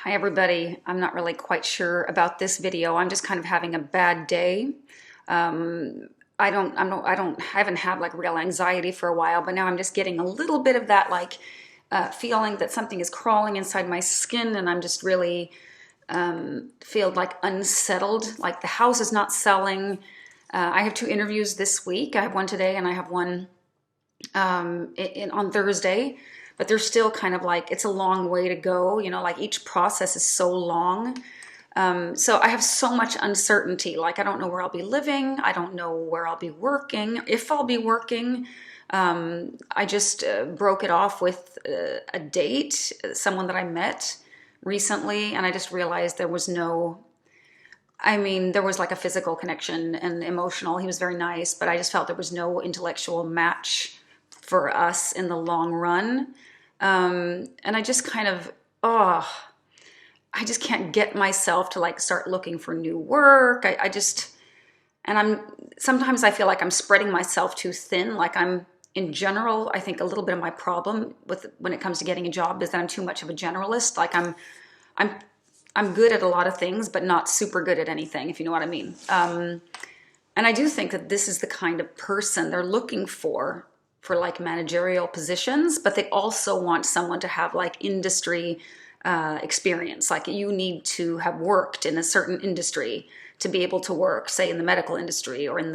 Hi everybody. I'm not really quite sure about this video. I'm just kind of having a bad day. I haven't had like real anxiety for a while, but now I'm just getting a little bit of that feeling that something is crawling inside my skin, and I'm just really feel like unsettled. Like the house is not selling. I have two interviews this week. I have one today and I have one on Thursday, but they're still kind of like, it's a long way to go. You know, like each process is so long. So I have so much uncertainty. Like I don't know where I'll be living. I don't know where I'll be working, if I'll be working. I just broke it off with a date, someone that I met recently, and I just realized there was no, I mean, there was like a physical connection and emotional. He was very nice, but I just felt there was no intellectual match for us in the long run. And I just kind of, I just can't get myself to like start looking for new work. Sometimes I feel like I'm spreading myself too thin. Like in general, I think a little bit of my problem when it comes to getting a job is that I'm too much of a generalist. Like I'm good at a lot of things, but not super good at anything, if you know what I mean. And I do think that this is the kind of person they're looking for like managerial positions, but they also want someone to have like industry experience. Like you need to have worked in a certain industry to be able to work, say in the medical industry or in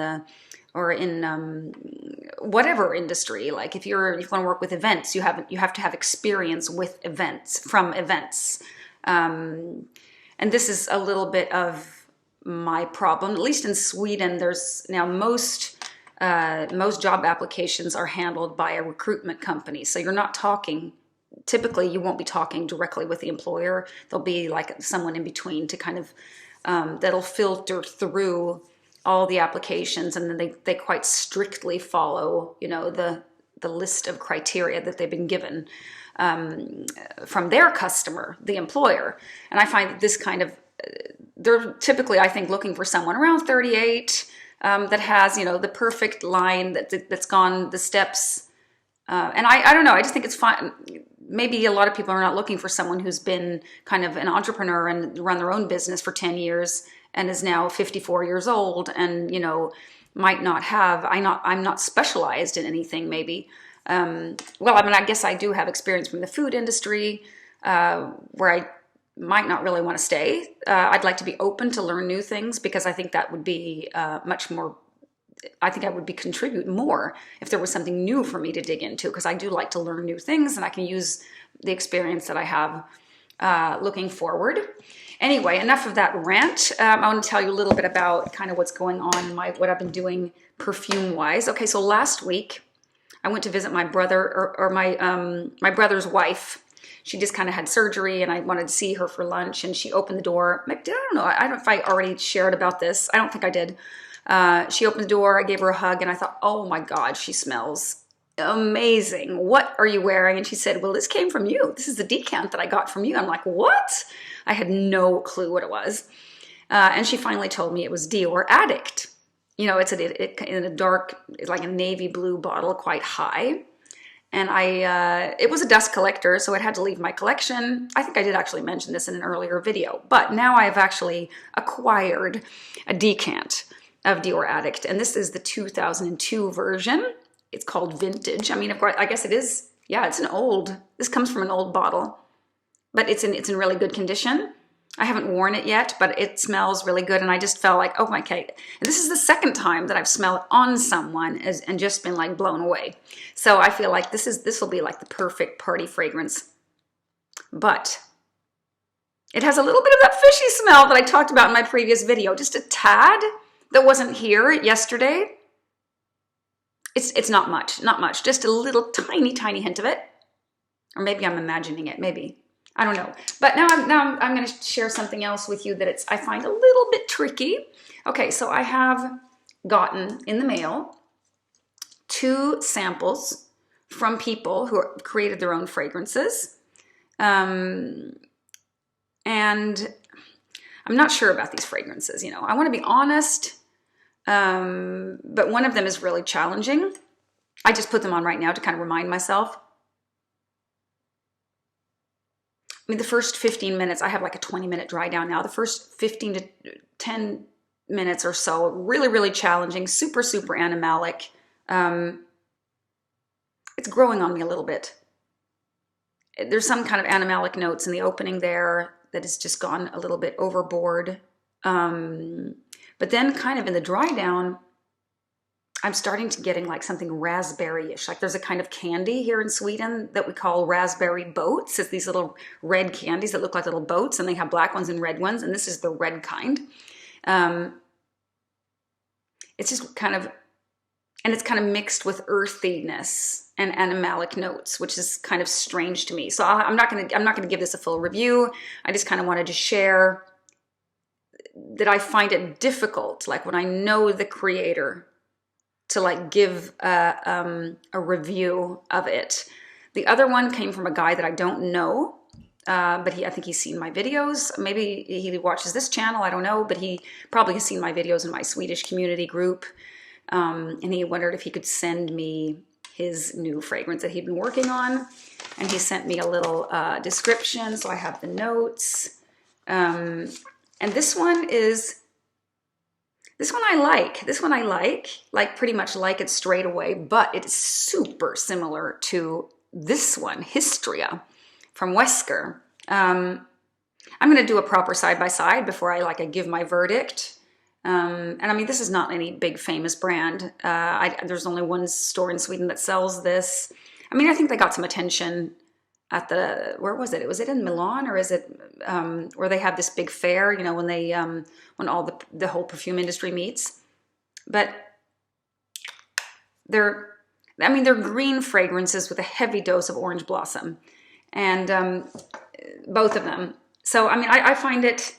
whatever industry. Like if you want to work with events, you have to have experience with events, from events. And this is a little bit of my problem. At least in Sweden, there's now most job applications are handled by a recruitment company. So you're not talking, typically you won't be talking directly with the employer. There'll be like someone in between to kind of, that'll filter through all the applications, and then they quite strictly follow, you know, the list of criteria that they've been given from their customer, the employer. And I find that this kind of, they're typically, I think, looking for someone around 38 that has, you know, the perfect line that's gone the steps. And I don't know, I just think it's fine. Maybe a lot of people are not looking for someone who's been kind of an entrepreneur and run their own business for 10 years and is now 54 years old and, you know, might not have, I'm not specialized in anything maybe. Well, I mean, I guess I do have experience from the food industry where I might not really want to stay. I'd like to be open to learn new things because I think that would be much more, I think I would contribute more if there was something new for me to dig into, because I do like to learn new things and I can use the experience that I have looking forward. Anyway, enough of that rant. I want to tell you a little bit about kind of what's going on in what I've been doing perfume wise. Okay, so last week I went to visit my brother or my brother's wife. She just kind of had surgery and I wanted to see her for lunch, and she opened the door. I don't know if I already shared about this. I don't think I did. She opened the door, I gave her a hug, and I thought, oh my God, she smells amazing. What are you wearing? And she said, well, this came from you. This is the decant that I got from you. I'm like, what? I had no clue what it was. And she finally told me it was Dior Addict. You know, it's in a dark, it's like a navy blue bottle, quite high. And it was a dust collector, so it had to leave my collection. I think I did actually mention this in an earlier video, but now I have actually acquired a decant of Dior Addict, and this is the 2002 version. It's called Vintage. I mean, of course, I guess it is. Yeah, this comes from an old bottle, but it's in really good condition. I haven't worn it yet, but it smells really good, and I just felt like, oh my God. And this is the second time that I've smelled it on someone and just been like blown away. So I feel like this will be like the perfect party fragrance. But it has a little bit of that fishy smell that I talked about in my previous video, just a tad that wasn't here yesterday. It's not much, just a little tiny hint of it. Or maybe I'm imagining it, maybe. I don't know. But now I'm going to share something else with you that I find a little bit tricky. Okay, so I have gotten in the mail 2 samples from people who created their own fragrances. And I'm not sure about these fragrances, you know. I want to be honest, but one of them is really challenging. I just put them on right now to kind of remind myself. I mean, the first 15 minutes, I have like a 20-minute dry down now. The first 15 to 10 minutes or so, really, really challenging, super, super animalic. It's growing on me a little bit. There's some kind of animalic notes in the opening there that has just gone a little bit overboard. But then kind of in the dry down, I'm starting to getting like something raspberry-ish. Like there's a kind of candy here in Sweden that we call raspberry boats. It's these little red candies that look like little boats, and they have black ones and red ones, and this is the red kind. It's just kind of, and it's kind of mixed with earthiness and animalic notes, which is kind of strange to me. So I'm not gonna give this a full review. I just kind of wanted to share that I find it difficult, like when I know the creator, to like give a review of it. The other one came from a guy that I don't know, but I think he's seen my videos. Maybe he watches this channel, I don't know, but he probably has seen my videos in my Swedish community group. And he wondered if he could send me his new fragrance that he'd been working on. And he sent me a little description, so I have the notes. And this one I like. This one I like pretty much like it straight away, but it's super similar to this one, Histria from Wesker. I'm going to do a proper side-by-side before I give my verdict. And I mean, this is not any big famous brand. There's only one store in Sweden that sells this. I mean, I think they got some attention at the, where was it? Was it in Milan, or is it where they have this big fair, you know, when they when all the whole perfume industry meets? But they're green fragrances with a heavy dose of orange blossom, and both of them. So I mean, I find it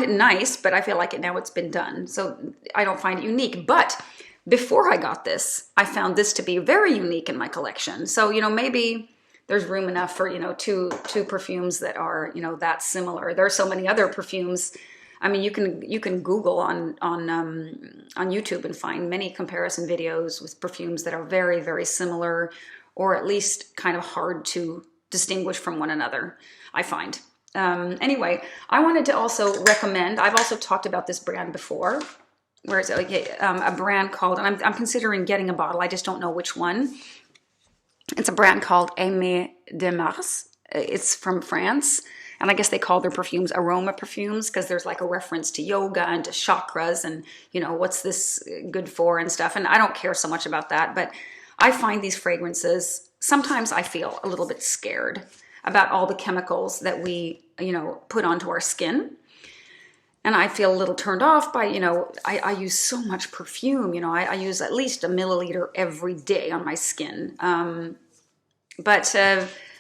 nice, but I feel like now it's been done, so I don't find it unique. But before I got this, I found this to be very unique in my collection. So, you know, maybe there's room enough for, you know, two perfumes that are, you know, that similar. There are so many other perfumes. I mean, you can Google on YouTube and find many comparison videos with perfumes that are very, very similar, or at least kind of hard to distinguish from one another, I find. Anyway, I wanted to also recommend, I've also talked about this brand before, where it's a brand called, and I'm considering getting a bottle, I just don't know which one. It's a brand called Aimée de Mars. It's from France. And I guess they call their perfumes aroma perfumes because there's like a reference to yoga and to chakras and, you know, what's this good for and stuff. And I don't care so much about that. But I find these fragrances, sometimes I feel a little bit scared about all the chemicals that we, you know, put onto our skin. And I feel a little turned off by, you know, I use so much perfume, you know, I use at least 1 milliliter every day on my skin.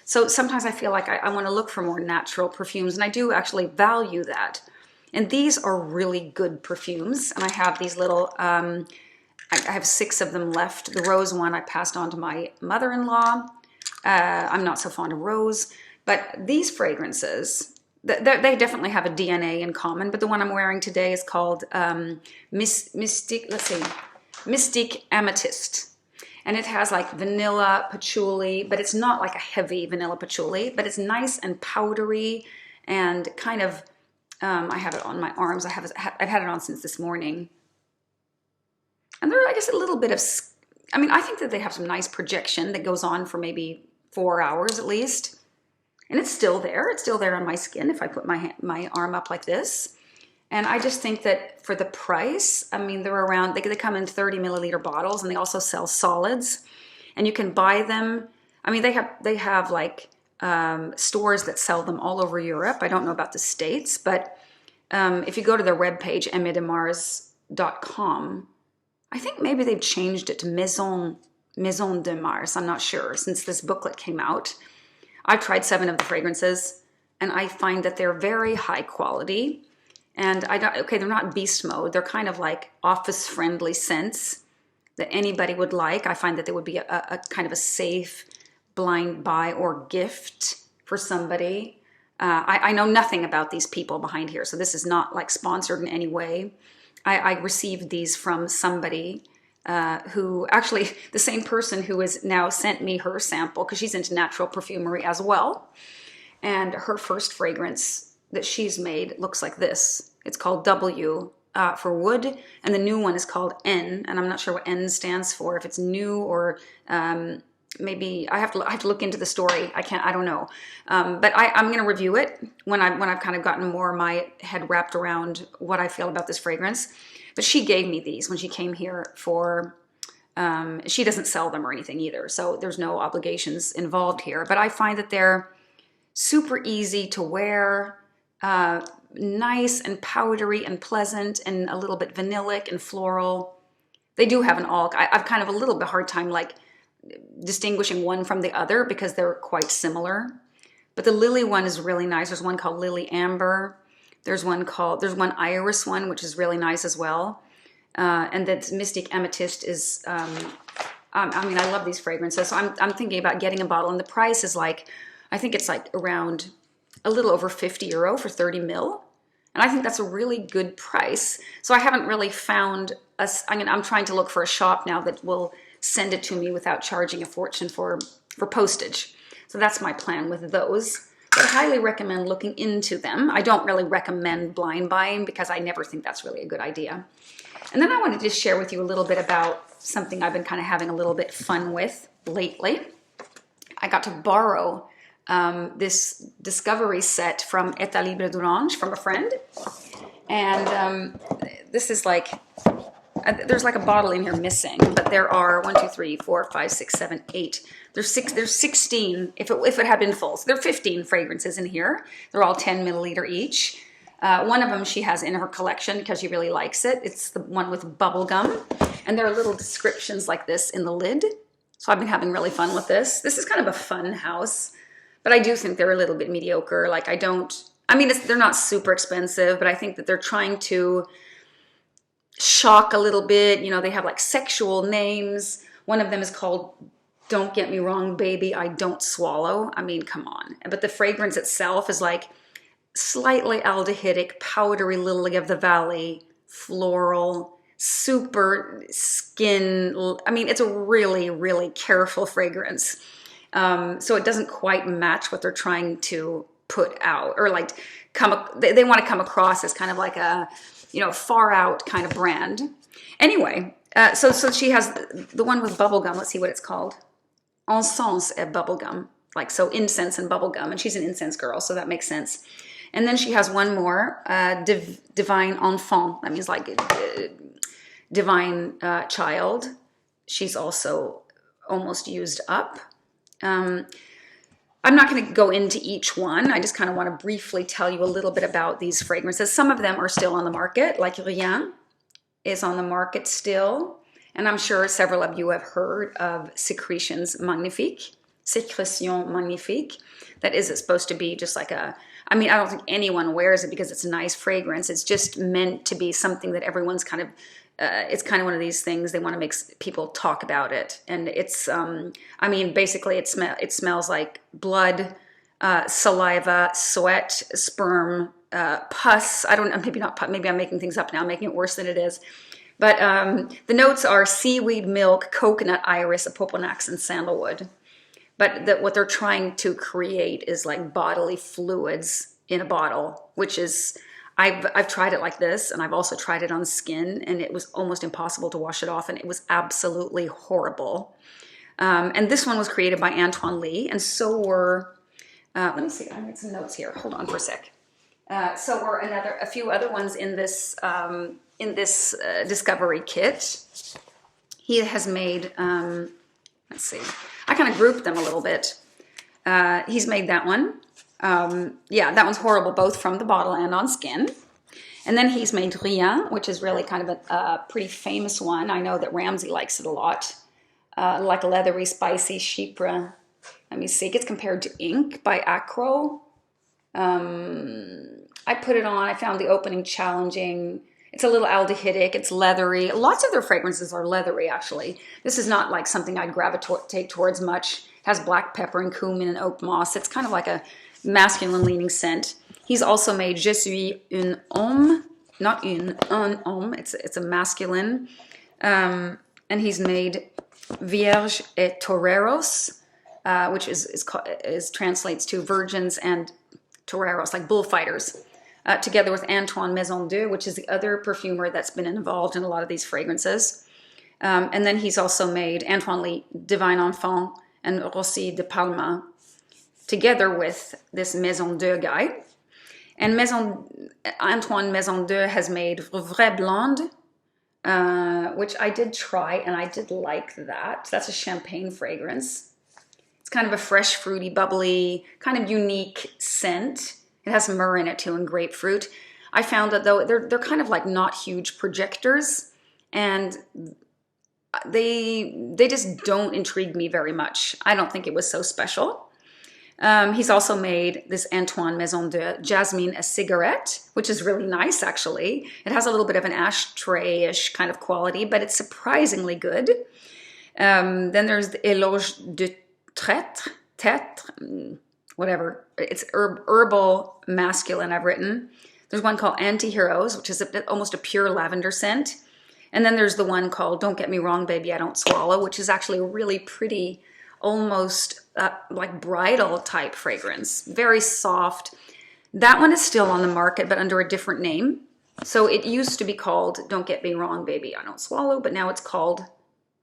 So sometimes I feel like I want to look for more natural perfumes, and I do actually value that. And these are really good perfumes. And I have these little, I have 6 of them left. The rose one I passed on to my mother-in-law. I'm not so fond of rose, but these fragrances, they definitely have a DNA in common, but the one I'm wearing today is called Mystique Amethyste. And it has like vanilla patchouli, but it's not like a heavy vanilla patchouli, but it's nice and powdery and kind of, I have it on my arms. I've had it on since this morning. And there, I guess, a little bit of, I mean, I think that they have some nice projection that goes on for maybe 4 hours at least. And it's still there. It's still there on my skin if I put my arm up like this. And I just think that for the price, I mean, they're around, they come in 30 milliliter bottles, and they also sell solids. And you can buy them. I mean, they have like stores that sell them all over Europe. I don't know about the States, but if you go to their webpage, aimeedemars.com, I think maybe they've changed it to Maison de Mars. I'm not sure, since this booklet came out. I've tried 7 of the fragrances, and I find that they're very high quality. And they're not beast mode. They're kind of like office-friendly scents that anybody would like. I find that they would be a kind of a safe blind buy or gift for somebody. I know nothing about these people behind here, so this is not like sponsored in any way. I received these from somebody who actually, the same person who has now sent me her sample, because she's into natural perfumery as well. And her first fragrance that she's made looks like this. It's called W for wood, and the new one is called N, and I'm not sure what N stands for, if it's new or maybe I have to look into the story. I don't know. But I'm going to review it when I've kind of gotten more of my head wrapped around what I feel about this fragrance. But she gave me these when she came here for, she doesn't sell them or anything either, so there's no obligations involved here. But I find that they're super easy to wear, nice and powdery and pleasant and a little bit vanillic and floral. They do have an alk. I've kind of a little bit hard time like distinguishing one from the other because they're quite similar. But the lily one is really nice. There's one called Lily Amber. There's one iris one, which is really nice as well. And that Mystique Amethyste is, I mean, I love these fragrances. So I'm thinking about getting a bottle, and the price is like, I think it's like around a little over 50 euro for 30 ml. And I think that's a really good price. So I haven't really found I'm trying to look for a shop now that will send it to me without charging a fortune for postage. So that's my plan with those. But I highly recommend looking into them. I don't really recommend blind buying because I never think that's really a good idea. And then I wanted to just share with you a little bit about something I've been kind of having a little bit fun with lately. I got to borrow this discovery set from État Libre d'Orange from a friend. And this is like, there's like a bottle in here missing, but there are 1, 2, 3, 4, 5, 6, 7, 8. There's 16 if it had been full. So there are 15 fragrances in here. They're all 10 milliliter each. One of them she has in her collection because she really likes it. It's the one with bubblegum. And there are little descriptions like this in the lid. So I've been having really fun with this. This is kind of a fun house, but I do think they're a little bit mediocre. Like they're not super expensive, but I think that they're trying to shock a little bit. You know, they have like sexual names. One of them is called Don't Get Me Wrong, Baby, I Don't Swallow. I mean, come on. But the fragrance itself is like slightly aldehydic, powdery lily of the valley, floral, super skin. I mean, it's a really, really careful fragrance. So it doesn't quite match what they're trying to put out, or like they want to come across as kind of like a, far out kind of brand. Anyway, so she has the one with bubblegum. Let's see what it's called. Encens et bubblegum. Like, so incense and bubblegum. And she's an incense girl, so that makes sense. And then she has one more, Divin, enfant. That means like divine child. She's also almost used up. I'm not going to go into each one. I just kind of want to briefly tell you a little bit about these fragrances. Some of them are still on the market, like Rien is on the market still. And I'm sure several of you have heard of Secretions Magnifique. Secretions Magnifique. That is supposed to be just like I don't think anyone wears it because it's a nice fragrance. It's just meant to be something that everyone's kind of, it's kind of one of these things they want to make people talk about it. And it's, basically it smells like blood, saliva, sweat, sperm, pus. I don't know, maybe not pus, maybe I'm making things up now, making it worse than it is. But the notes are seaweed, milk, coconut, iris, opoponax, and sandalwood. But what they're trying to create is like bodily fluids in a bottle, which is, I've tried it like this, and I've also tried it on skin, and it was almost impossible to wash it off, and it was absolutely horrible. And this one was created by Antoine Lee, and so were, let me see, I made some notes here. Hold on for a sec. So were a few other ones in this discovery kit. He has made, let's see, I kind of grouped them a little bit. He's made that one. That one's horrible, both from the bottle and on skin. And then he's made Rien, which is really kind of a pretty famous one. I know that Ramsey likes it a lot. Like leathery, spicy chypre. Let me see, it gets compared to Ink by Acro. I put it on, I found the opening challenging. It's a little aldehydic, it's leathery. Lots of their fragrances are leathery, actually. This is not like something I'd gravitate towards much. It has black pepper and cumin and oak moss. It's kind of like a masculine-leaning scent. He's also made Je suis un homme, not un homme. It's a masculine. And he's made Vierges et toreros. which is translates to virgins and toreros, like bullfighters, together with Antoine Maison Deux, which is the other perfumer that's been involved in a lot of these fragrances. And then he's also made Antoine Lee, Divin Enfant, and Rossy de Palma, together with this Maison Deux guy. And Antoine Maison Deux has made Vraie Blonde, which I did try, and I did like that. That's a champagne fragrance. It's kind of a fresh, fruity, bubbly, kind of unique scent. It has myrrh in it too, and grapefruit. I found that though they're kind of like not huge projectors, and they just don't intrigue me very much. I don't think it was so special. He's also made this Antoine Maison de Jasmine, a cigarette, which is really nice, actually. It has a little bit of an ashtray-ish kind of quality, but it's surprisingly good. Then there's the Eloge de traitre, whatever. It's herbal masculine, I've written. There's one called Antiheros, which is almost a pure lavender scent. And then there's the one called Don't Get Me Wrong, Baby, I Don't Swallow, which is actually a really pretty, almost like bridal type fragrance. Very soft. That one is still on the market, but under a different name. So it used to be called Don't Get Me Wrong, Baby, I Don't Swallow, but now it's called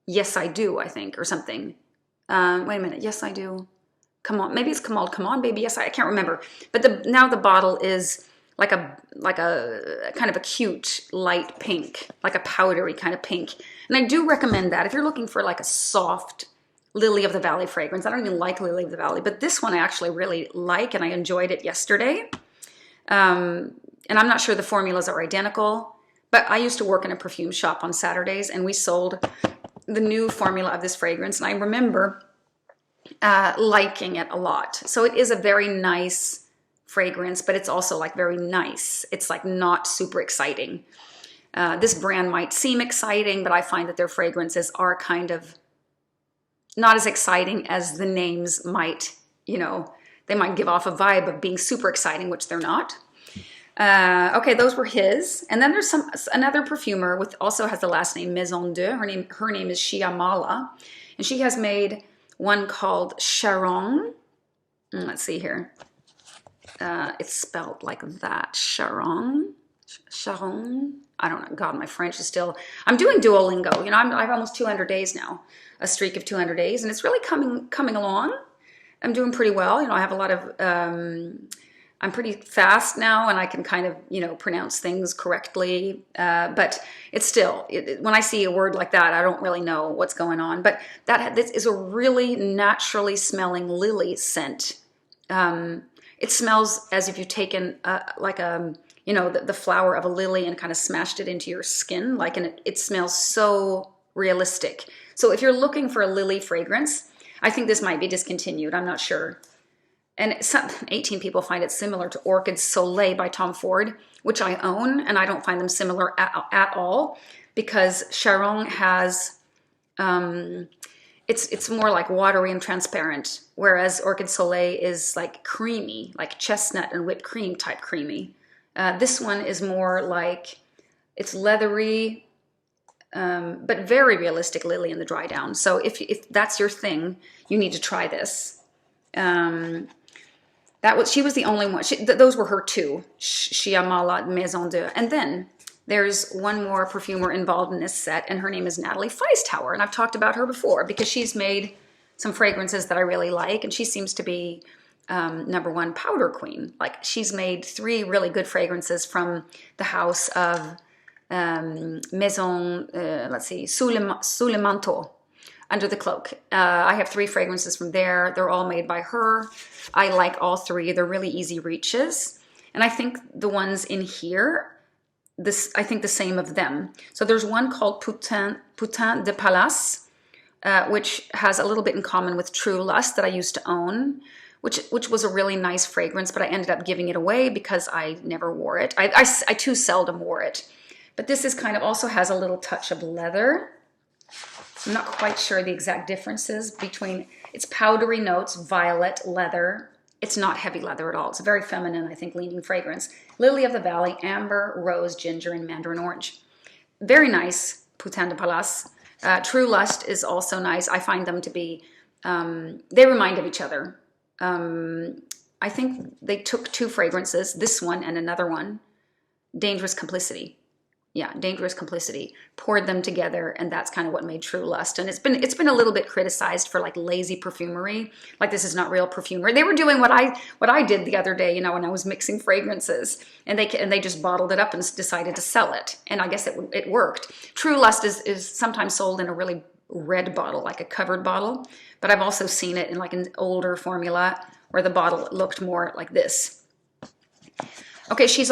Yes, I Do, I think, or something. Wait a minute. Yes, I do. Come on. Maybe it's called Come On, Baby. Yes, I can't remember. But now the bottle is like a kind of a cute light pink, like a powdery kind of pink. And I do recommend that if you're looking for like a soft Lily of the Valley fragrance. I don't even like Lily of the Valley, but this one I actually really like, and I enjoyed it yesterday. And I'm not sure the formulas are identical, but I used to work in a perfume shop on Saturdays, and we sold the new formula of this fragrance, and I remember liking it a lot. So it is a very nice fragrance, but it's also like very nice. It's like not super exciting. This brand might seem exciting, but I find that their fragrances are kind of not as exciting as the names might, they might give off a vibe of being super exciting, which they're not. Okay, those were his. And then there's another perfumer with also has the last name Maison Deux. Her name is Shiamala, and she has made one called Charon. Let's see here. It's spelled like that. Charon. I don't know. God, my French is still. I'm doing Duolingo. I've almost 200 days now, a streak of 200 days, and it's really coming along. I'm doing pretty well. I have a lot of. I'm pretty fast now, and I can kind of, pronounce things correctly. But it's still, when I see a word like that, I don't really know what's going on. But this is a really naturally smelling lily scent. It smells as if you've taken the flower of a lily and kind of smashed it into your skin. And it smells so realistic. So if you're looking for a lily fragrance, I think this might be discontinued. I'm not sure. And 18 people find it similar to Orchid Soleil by Tom Ford, which I own, and I don't find them similar at all, because Charon has, it's more like watery and transparent, whereas Orchid Soleil is like creamy, like chestnut and whipped cream type creamy. This one is more like, it's leathery, but very realistic lily in the dry down. So if that's your thing, you need to try this. She was the only one. Those were her two, Shiamala, Maison Deux. And then there's one more perfumer involved in this set, and her name is Natalie Feistauer. And I've talked about her before because she's made some fragrances that I really like, and she seems to be #1 powder queen. Like, she's made 3 really good fragrances from the house of Maison, Sous le Manteau. Under the Cloak. I have 3 fragrances from there. They're all made by her. I like all 3. They're really easy reaches. And I think the ones in here, I think the same of them. So there's one called Putain de Palaces, which has a little bit in common with True Lust that I used to own, which was a really nice fragrance, but I ended up giving it away because I never wore it. I too seldom wore it. But this is kind of also has a little touch of leather. I'm not quite sure the exact differences between, it's powdery notes, violet, leather. It's not heavy leather at all. It's a very feminine, I think, leaning fragrance. Lily of the Valley, amber, rose, ginger, and mandarin orange. Very nice, Putain de Palaces. True Lust is also nice. I find them to be They remind of each other. I think they took two fragrances, this one and another one, Dangerous Complicity. Yeah, Dangerous Complicity, poured them together, and that's kind of what made True Lust. And it's been a little bit criticized for like lazy perfumery, like this is not real perfumery. They were doing what I did the other day, you know, when I was mixing fragrances, and they just bottled it up and decided to sell it, and I guess it worked. True Lust is sometimes sold in a really red bottle, like a covered bottle, but I've also seen it in like an older formula where the bottle looked more like this. Okay, she's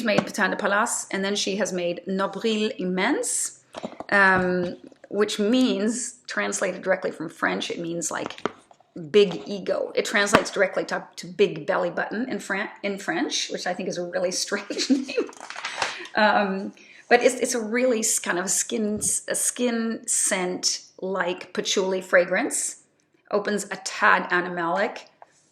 made Putain de Palaces, and then she has made Nombril Immense, which means, translated directly from French, it means like big ego. It translates directly to big belly button in French, which I think is a really strange name. But it's a really kind of a skin scent like patchouli fragrance. Opens a tad animalic,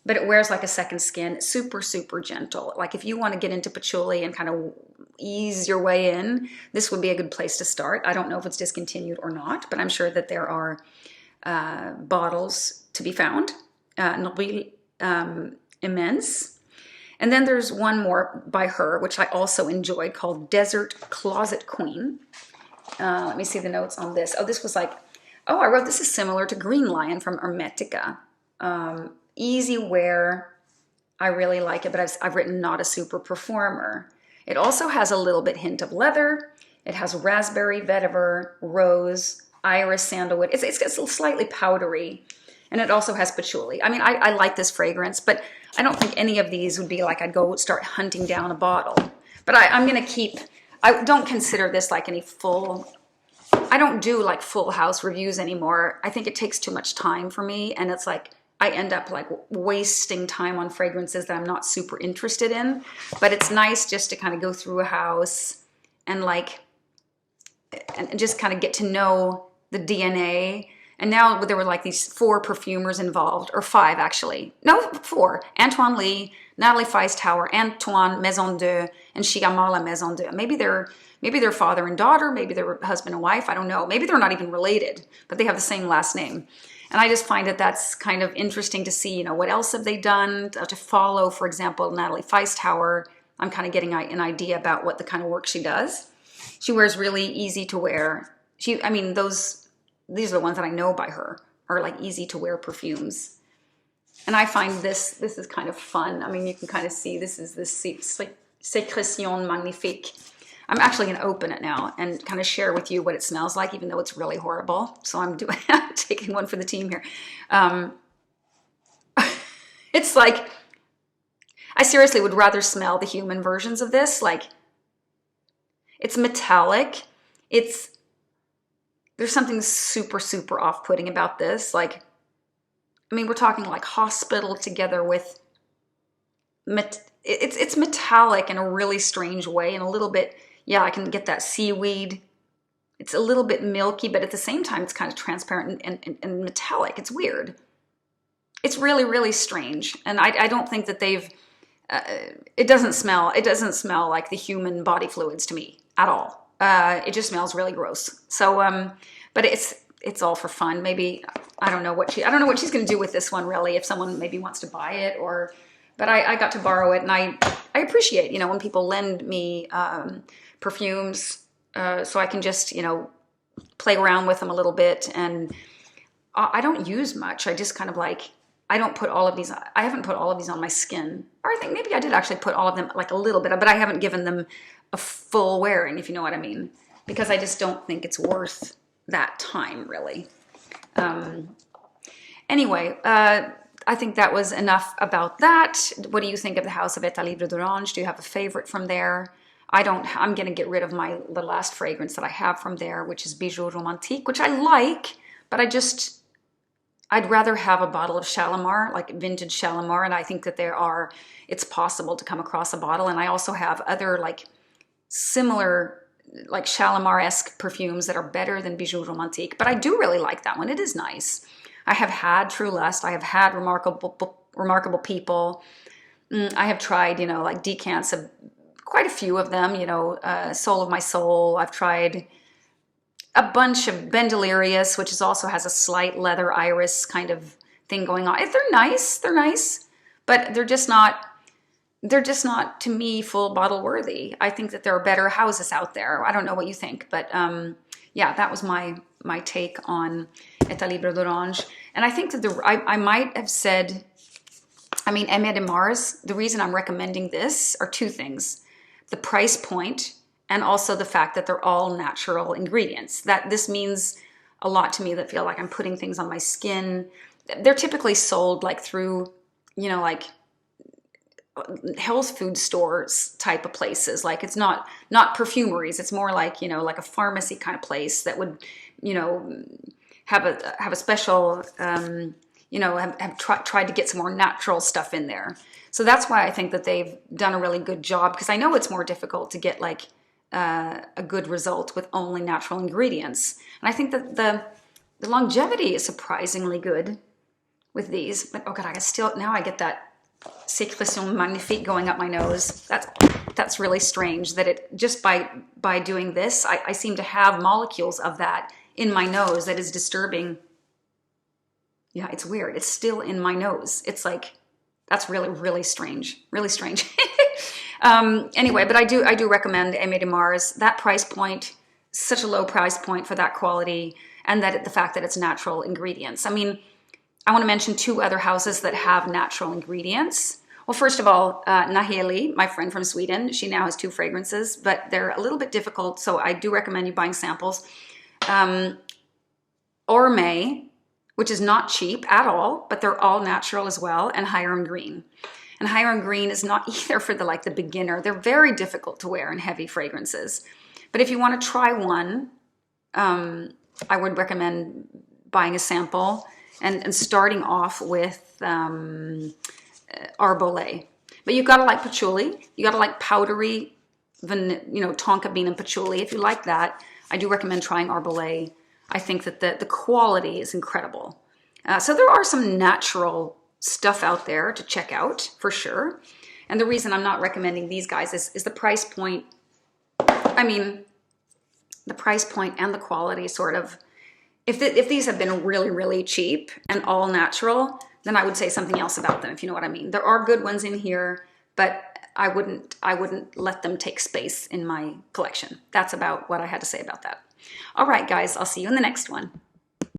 but it wears like a second skin. Super, super gentle. Like if you want to get into patchouli and kind of ease your way in, this would be a good place to start. I don't know if it's discontinued or not, but I'm sure that there are bottles to be found. Nombril Immense. And then there's one more by her, which I also enjoyed, called Desert Closet Queen. Let me see the notes on this. Oh, this was like, I wrote this is similar to Green Lion from Hermetica. Easy wear. I really like it, but I've written not a super performer. It also has a little bit hint of leather. It has raspberry, vetiver, rose, iris, sandalwood. It's slightly powdery. And it also has patchouli. I mean, I like this fragrance, but I don't think any of these would be like I'd go start hunting down a bottle. But I'm going to keep, I don't consider this like any full, I don't do like full house reviews anymore. I think it takes too much time for me. And it's like, I end up like wasting time on fragrances that I'm not super interested in. But it's nice just to kind of go through a house and like, and just kind of get to know the DNA. And now there were like these 4 perfumers involved, or 5 actually. No, 4. Antoine Lee, Natalie Feistauer, Antoine Maisonneuve, and Chiamala Maisonneuve. Maybe they're father and daughter, maybe they're husband and wife, I don't know. Maybe they're not even related, but they have the same last name. And I just find that that's kind of interesting to see, you know, what else have they done to follow, for example, Natalie Feistauer. I'm kind of getting an idea about what the kind of work she does. She wears really easy to wear. These are the ones that I know by her, are like easy to wear perfumes. And I find this is kind of fun. I mean, you can kind of see this is this Secretions Magnifique. I'm actually going to open it now and kind of share with you what it smells like, even though it's really horrible. So I'm taking one for the team here. It's like, I seriously would rather smell the human versions of this. Like, it's metallic. There's something super, super off-putting about this. Like, I mean, we're talking like hospital together with, it's metallic in a really strange way, and a little bit, yeah, I can get that seaweed. It's a little bit milky, but at the same time, it's kind of transparent and metallic. It's weird. It's really, really strange. And I don't think that they've, it doesn't smell like the human body fluids to me at all. It just smells really gross. So, but it's all for fun. Maybe, I don't know what she's going to do with this one, really, if someone maybe wants to buy it, but I got to borrow it, and I appreciate, you know, when people lend me perfumes, so I can just, you know, play around with them a little bit. And I don't use much. I just kind of like, I haven't put all of these on my skin. Or I think maybe I did actually put all of them like a little bit, but I haven't given them a full wearing, if you know what I mean, because I just don't think it's worth that time, really. Anyway, I think that was enough about that. What do you think of the House of État Libre d'Orange? Do you have a favorite from there? I'm going to get rid of the last fragrance that I have from there, which is Bijou Romantique, which I like, but I'd rather have a bottle of Shalimar, like vintage Shalimar, and I think that it's possible to come across a bottle. And I also have other like similar like Shalimar-esque perfumes that are better than Bijou Romantique, but I do really like that one. It is nice. I have had True Lust. I have had Remarkable People. I have tried, you know, like decants of quite a few of them, you know, Soul of My Soul. I've tried a bunch of Bendelirius, which is also has a slight leather iris kind of thing going on. They're nice, but they're just not to me full bottle worthy. I think that there are better houses out there. I don't know what you think, but yeah, that was my take on État Libre d'Orange. And I think that I might have said, I mean, Aimée de Mars, the reason I'm recommending this are two things: the price point, and also the fact that they're all natural ingredients. That this means a lot to me, that feel like I'm putting things on my skin. They're typically sold like through, you know, like health food stores type of places. Like it's not perfumeries. It's more like, you know, like a pharmacy kind of place that would, you know, have a special, you know, have tried to get some more natural stuff in there. So that's why I think that they've done a really good job, because I know it's more difficult to get like a good result with only natural ingredients. And I think that the longevity is surprisingly good with these. But oh god, I get that Secretions Magnifique going up my nose. That's really strange that it just by doing this, I seem to have molecules of that in my nose that is disturbing. Yeah, it's weird. It's still in my nose. It's like, that's really strange. Really strange. Anyway, but I do recommend Aimée de Mars. That price point, such a low price point for that quality, and that the fact that it's natural ingredients. I mean, I want to mention two other houses that have natural ingredients. Well, first of all, Nahélie, my friend from Sweden, she now has two fragrances, but they're a little bit difficult, so I do recommend you buying samples. Ormaie, which is not cheap at all, but they're all natural as well, and Hiram Green. And Hiram Green is not either for the beginner. They're very difficult to wear in heavy fragrances. But if you want to try one, I would recommend buying a sample and starting off with Arbolé. But you've got to like patchouli. You got to like powdery, tonka bean and patchouli. If you like that, I do recommend trying Arbolé. I think that the quality is incredible. So there are some natural stuff out there to check out for sure. And the reason I'm not recommending these guys is the price point. I mean, the price point and the quality sort of. If these have been really cheap and all natural, then I would say something else about them, if you know what I mean. There are good ones in here, but I wouldn't let them take space in my collection. That's about what I had to say about that. All right, guys, I'll see you in the next one.